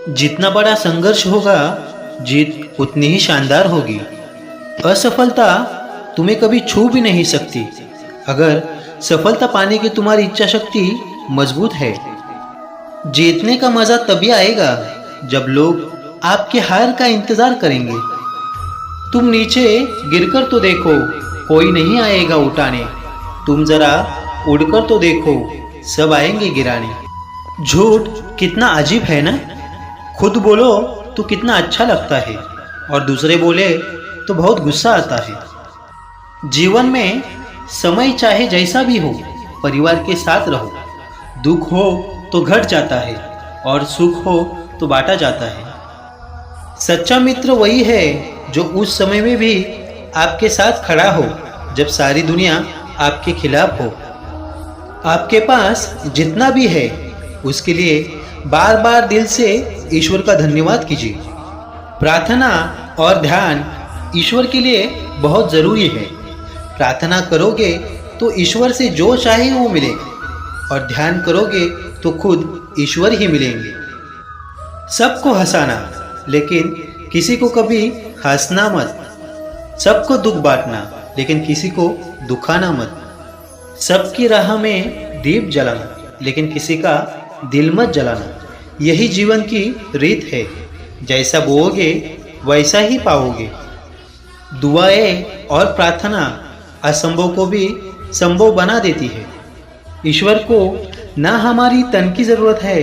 जितना बड़ा संघर्ष होगा, जीत उतनी ही शानदार होगी। असफलता तुम्हें कभी छू भी नहीं सकती अगर सफलता पाने की तुम्हारी इच्छा शक्ति मजबूत है। जीतने का मजा तभी आएगा जब लोग आपके हार का इंतजार करेंगे। तुम नीचे गिरकर तो देखो, कोई नहीं आएगा उठाने। तुम जरा उड़कर तो देखो, सब आएंगे गिराने। झूठ कितना अजीब है ना। खुद बोलो तो कितना अच्छा लगता है और दूसरे बोले तो बहुत गुस्सा आता है। जीवन में समय चाहे जैसा भी हो, परिवार के साथ रहो। दुख हो तो घट जाता है और सुख हो तो बांटा जाता है। सच्चा मित्र वही है जो उस समय में भी आपके साथ खड़ा हो जब सारी दुनिया आपके खिलाफ हो। आपके पास जितना भी है उसके लिए बार बार दिल से ईश्वर का धन्यवाद कीजिए। प्रार्थना और ध्यान ईश्वर के लिए बहुत ज़रूरी है। प्रार्थना करोगे तो ईश्वर से जो चाहे वो मिलेगा और ध्यान करोगे तो खुद ईश्वर ही मिलेंगे। सबको हंसाना लेकिन किसी को कभी हंसना मत। सबको दुख बांटना लेकिन किसी को दुखाना मत। सबकी राह में दीप जलाना लेकिन किसी का दिल मत जलाना। यही जीवन की रीत है। जैसा बोओगे वैसा ही पाओगे। दुआएं और प्रार्थना असंभव को भी संभव बना देती है। ईश्वर को ना हमारी तन की ज़रूरत है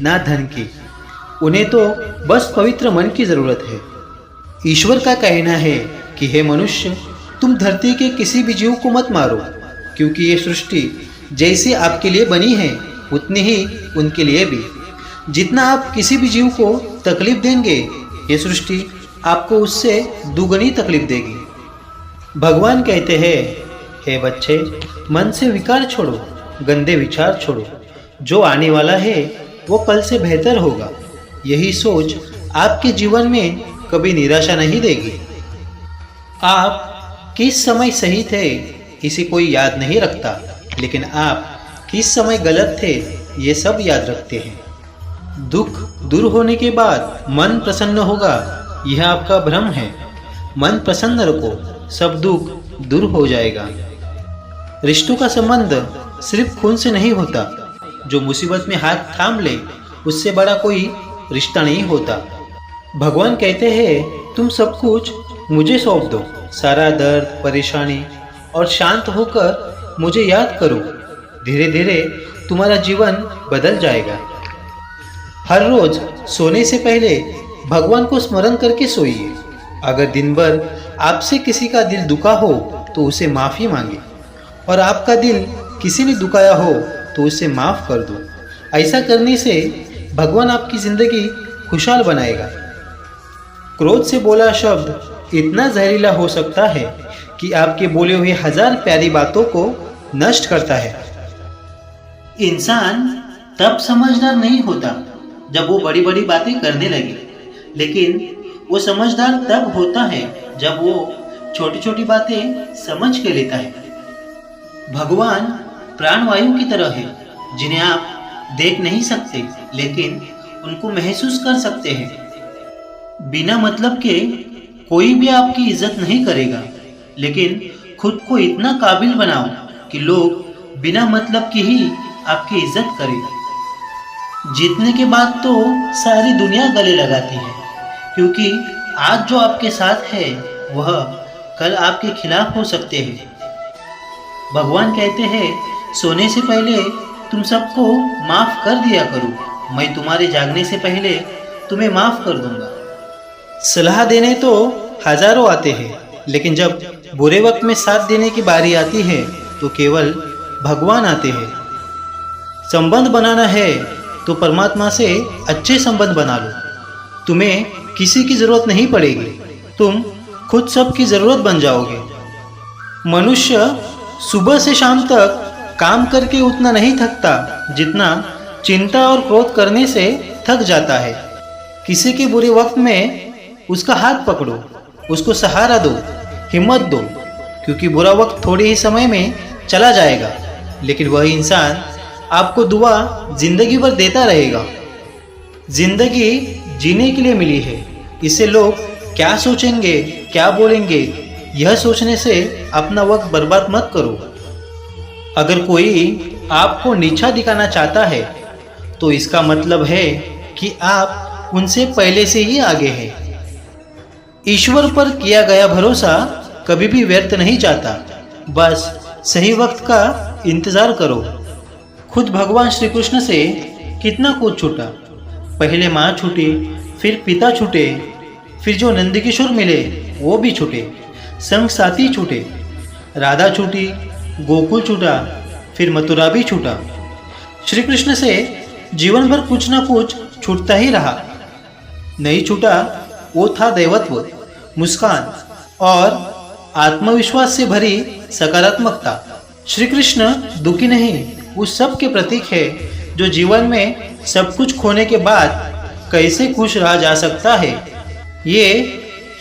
ना धन की, उन्हें तो बस पवित्र मन की ज़रूरत है। ईश्वर का कहना है कि हे मनुष्य, तुम धरती के किसी भी जीव को मत मारो, क्योंकि ये सृष्टि जैसी आपके लिए बनी है उतनी ही उनके लिए भी। जितना आप किसी भी जीव को तकलीफ देंगे, ये सृष्टि आपको उससे दुगनी तकलीफ देगी। भगवान कहते हैं, हे बच्चे, मन से विकार छोड़ो, गंदे विचार छोड़ो। जो आने वाला है वो कल से बेहतर होगा। यही सोच आपके जीवन में कभी निराशा नहीं देगी। आप किस समय सही थे इसे कोई याद नहीं रखता, लेकिन आप किस समय गलत थे ये सब याद रखते हैं। दुख दूर होने के बाद मन प्रसन्न होगा, यह आपका भ्रम है। मन प्रसन्न रखो, सब दुख दूर हो जाएगा। रिश्तों का संबंध सिर्फ खून से नहीं होता। जो मुसीबत में हाथ थाम ले उससे बड़ा कोई रिश्ता नहीं होता। भगवान कहते हैं, तुम सब कुछ मुझे सौंप दो, सारा दर्द परेशानी, और शांत होकर मुझे याद करो। धीरे धीरे तुम्हारा जीवन बदल जाएगा। हर रोज सोने से पहले भगवान को स्मरण करके सोइए। अगर दिन भर आपसे किसी का दिल दुखा हो तो उसे माफ़ी मांगे, और आपका दिल किसी ने दुखाया हो तो उसे माफ़ कर दो। ऐसा करने से भगवान आपकी ज़िंदगी खुशहाल बनाएगा। क्रोध से बोला शब्द इतना जहरीला हो सकता है कि आपके बोले हुए 1000 प्यारी बातों को नष्ट करता है। इंसान तब समझदार नहीं होता जब वो बड़ी बड़ी बातें करने लगे, लेकिन वो समझदार तब होता है जब वो छोटी छोटी बातें समझ के लेता है। भगवान प्राणवायु की तरह है, जिन्हें आप देख नहीं सकते लेकिन उनको महसूस कर सकते हैं। बिना मतलब के कोई भी आपकी इज्जत नहीं करेगा, लेकिन खुद को इतना काबिल बनाओ कि लोग बिना मतलब की ही आपकी इज्जत करें। जीतने के बाद तो सारी दुनिया गले लगाती है, क्योंकि आज जो आपके साथ है वह कल आपके खिलाफ हो सकते हैं। भगवान कहते हैं, सोने से पहले तुम सबको माफ़ कर दिया करो, मैं तुम्हारे जागने से पहले तुम्हें माफ़ कर दूंगा। सलाह देने तो हजारों आते हैं, लेकिन जब बुरे वक्त में साथ देने की बारी आती है तो केवल भगवान आते हैं। संबंध बनाना है तो परमात्मा से अच्छे संबंध बना लो। तुम्हें किसी की ज़रूरत नहीं पड़ेगी, तुम खुद सब की ज़रूरत बन जाओगे। मनुष्य सुबह से शाम तक काम करके उतना नहीं थकता जितना चिंता और क्रोध करने से थक जाता है। किसी के बुरे वक्त में उसका हाथ पकड़ो, उसको सहारा दो, हिम्मत दो, क्योंकि बुरा वक्त थोड़े ही समय में चला जाएगा, लेकिन वह इंसान आपको दुआ जिंदगी भर देता रहेगा। जिंदगी जीने के लिए मिली है। इसे लोग क्या सोचेंगे, क्या बोलेंगे, यह सोचने से अपना वक्त बर्बाद मत करो। अगर कोई आपको नीचा दिखाना चाहता है तो इसका मतलब है कि आप उनसे पहले से ही आगे हैं। ईश्वर पर किया गया भरोसा कभी भी व्यर्थ नहीं जाता। बस सही वक्त का इंतजार करो। खुद भगवान श्री कृष्ण से कितना कुछ छूटा। पहले माँ छूटी, फिर पिता छूटे, फिर जो नंदकिशोर मिले वो भी छूटे, संग साथी छूटे, राधा छूटी, गोकुल छूटा, फिर मथुरा भी छूटा। श्री कृष्ण से जीवन भर कुछ ना कुछ छूटता ही रहा। नहीं छूटा वो था दैवत्व, मुस्कान और आत्मविश्वास से भरी सकारात्मकता। श्री कृष्ण दुखी नहीं, उस सब के प्रतीक है जो जीवन में सब कुछ खोने के बाद कैसे खुश रहा जा सकता है। ये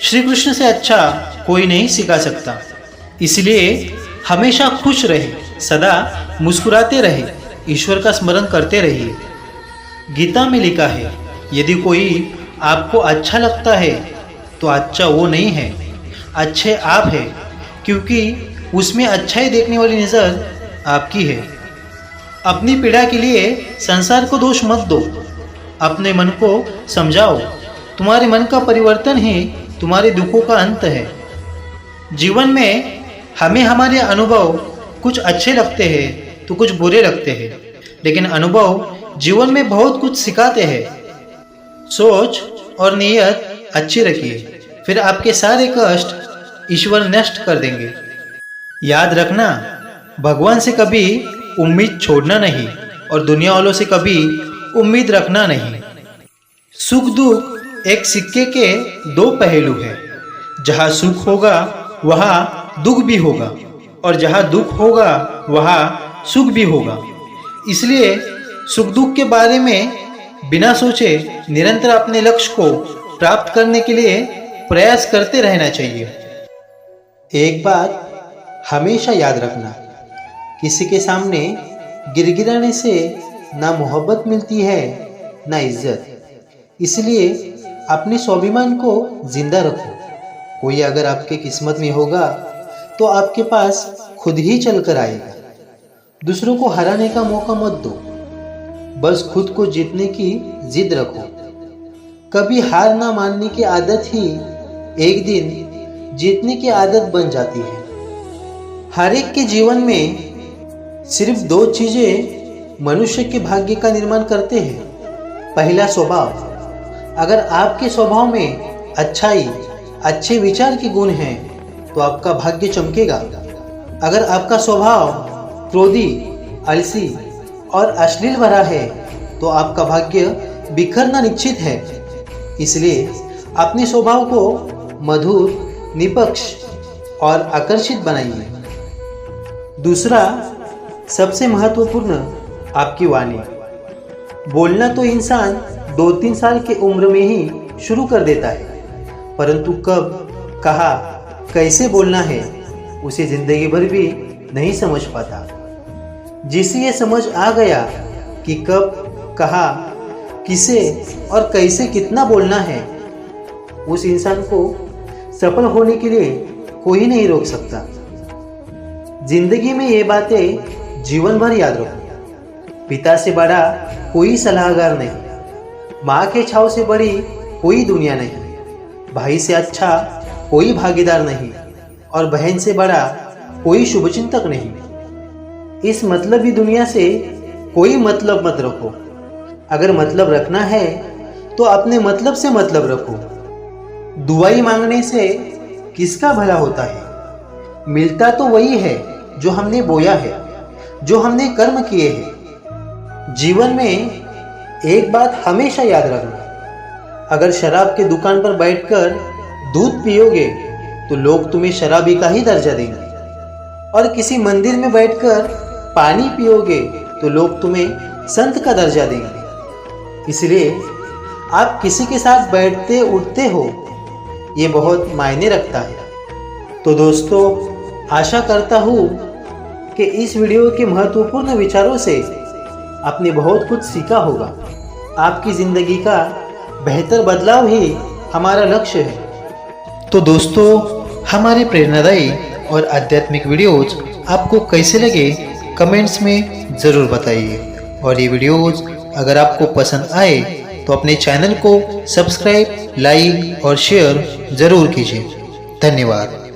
श्री कृष्ण से अच्छा कोई नहीं सिखा सकता। इसलिए हमेशा खुश रहे, सदा मुस्कुराते रहे, ईश्वर का स्मरण करते रहिए। गीता में लिखा है, यदि कोई आपको अच्छा लगता है तो अच्छा वो नहीं है, अच्छे आप है, क्योंकि उसमें अच्छाई देखने वाली नज़र आपकी है। अपनी पीड़ा के लिए संसार को दोष मत दो, अपने मन को समझाओ। तुम्हारे मन का परिवर्तन ही तुम्हारे दुखों का अंत है। जीवन में हमें हमारे अनुभव कुछ अच्छे लगते हैं तो कुछ बुरे लगते हैं, लेकिन अनुभव जीवन में बहुत कुछ सिखाते हैं। सोच और नीयत अच्छी रखिए, फिर आपके सारे कष्ट ईश्वर नष्ट कर देंगे। याद रखना, भगवान से कभी उम्मीद छोड़ना नहीं और दुनिया वालों से कभी उम्मीद रखना नहीं। सुख दुख एक सिक्के के दो पहलू हैं। जहाँ सुख होगा वहाँ दुख भी होगा, और जहाँ दुख होगा वहाँ सुख भी होगा। इसलिए सुख दुख के बारे में बिना सोचे निरंतर अपने लक्ष्य को प्राप्त करने के लिए प्रयास करते रहना चाहिए। एक बात हमेशा याद रखना, किसी के सामने गिड़गिड़ाने से ना मोहब्बत मिलती है ना इज्जत। इसलिए अपने स्वाभिमान को जिंदा रखो। कोई अगर आपके किस्मत में होगा तो आपके पास खुद ही चल कर आएगा। दूसरों को हराने का मौका मत दो, बस खुद को जीतने की जिद रखो। कभी हार ना मानने की आदत ही एक दिन जीतने की आदत बन जाती है। हर एक के जीवन में सिर्फ दो चीजें मनुष्य के भाग्य का निर्माण करते हैं। पहला, स्वभाव। अगर आपके स्वभाव में अच्छाई, अच्छे विचार के गुण हैं तो आपका भाग्य चमकेगा। अगर आपका स्वभाव क्रोधी, आलसी और अश्लील भरा है तो आपका भाग्य बिखरना निश्चित है। इसलिए अपने स्वभाव को मधुर, निष्पक्ष और आकर्षित बनाइए। दूसरा, सबसे महत्वपूर्ण, आपकी वाणी। बोलना तो इंसान 2-3 साल की उम्र में ही शुरू कर देता है, परंतु कब, कहाँ, कैसे बोलना है उसे जिंदगी भर भी नहीं समझ पाता। जिसे ये समझ आ गया कि कब, कहाँ, किसे और कैसे कितना बोलना है, उस इंसान को सफल होने के लिए कोई नहीं रोक सकता। जिंदगी में ये बातें जीवन भर याद रखो। पिता से बड़ा कोई सलाहकार नहीं, माँ के छाव से बड़ी कोई दुनिया नहीं, भाई से अच्छा कोई भागीदार नहीं और बहन से बड़ा कोई शुभचिंतक नहीं। इस मतलबी दुनिया से कोई मतलब मत रखो। अगर मतलब रखना है तो अपने मतलब से मतलब रखो। दुआई मांगने से किसका भला होता है? मिलता तो वही है जो हमने बोया है, जो हमने कर्म किए हैं। जीवन में एक बात हमेशा याद रखना, अगर शराब के दुकान पर बैठकर दूध पियोगे तो लोग तुम्हें शराबी का ही दर्जा देंगे, और किसी मंदिर में बैठकर पानी पियोगे तो लोग तुम्हें संत का दर्जा देंगे। इसलिए आप किसी के साथ बैठते उठते हो, ये बहुत मायने रखता है। तो दोस्तों, आशा करता हूँ कि इस वीडियो के महत्वपूर्ण विचारों से आपने बहुत कुछ सीखा होगा। आपकी ज़िंदगी का बेहतर बदलाव ही हमारा लक्ष्य है। तो दोस्तों, हमारे प्रेरणादायी और आध्यात्मिक वीडियोज़ आपको कैसे लगे कमेंट्स में ज़रूर बताइए। और ये वीडियोज़ अगर आपको पसंद आए तो अपने चैनल को सब्सक्राइब, लाइक और शेयर ज़रूर कीजिए। धन्यवाद।